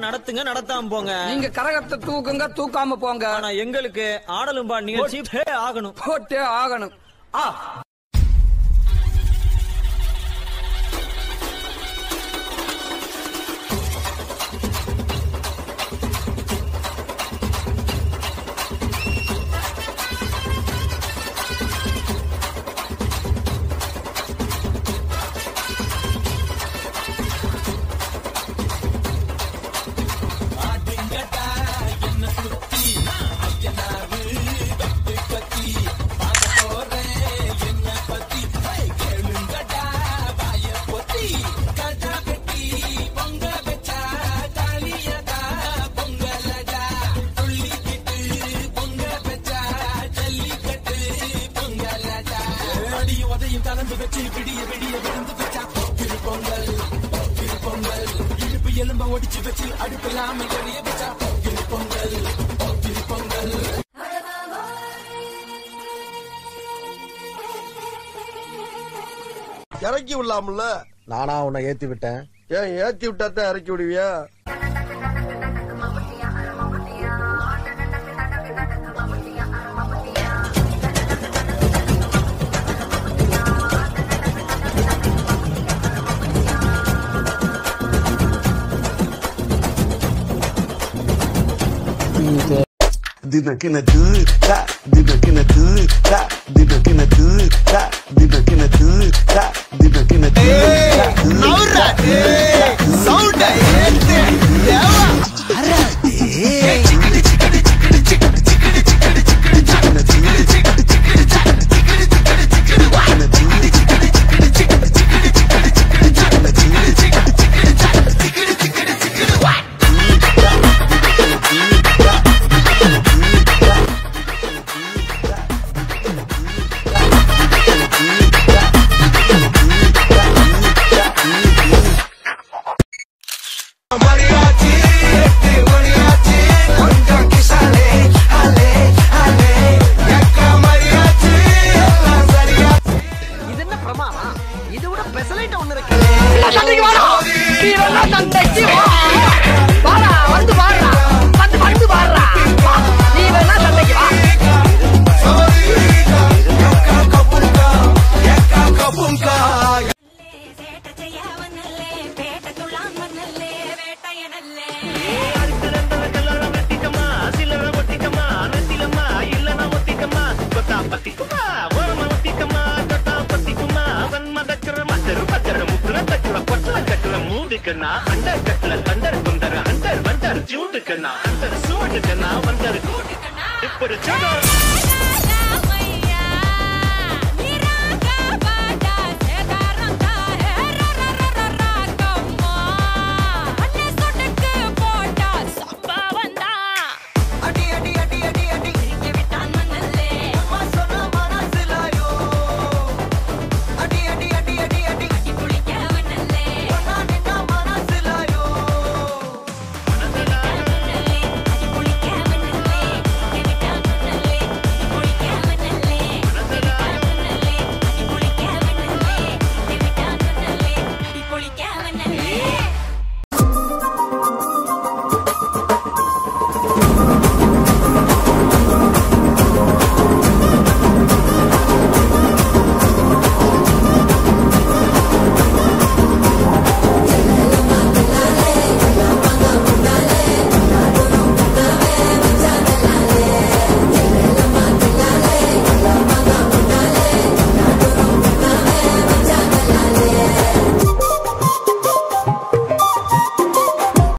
நடத்துங்க, நடத்தாம போங்க. நீங்க கரகத்தை தூக்குங்க, தூக்காம போங்க. ஆனா எங்களுக்கு ஆடலும் பாடல் நிகழ்ச்சி ஆகணும், போட்டே ஆகணும். கலந்து வச்சு விடிய விடிய விழுந்து வச்சா பொங்கல் பொங்கல் இடுப்பு எலும்ப ஒடிச்சு வச்சு அடுப்பில்லாம எரிய வச்சா பொங்கல் பொங்கல். இறக்கி விடலாம்ல. நானா உன்னை ஏத்தி விட்டேன். ஏன் ஏத்தி விட்டாத்தான் இறக்கி விடுவியா? Didn't gonna do that. Didn't gonna do that. Didn't gonna do that. Didn't gonna do that. Didn't gonna do that. Naura, sound ayete, yawa, arade. Under कटल अंडर कुंदर अंडर बंदर जूट करना अंडर सूट करना बंदर कूट करना इप्पड़ चलो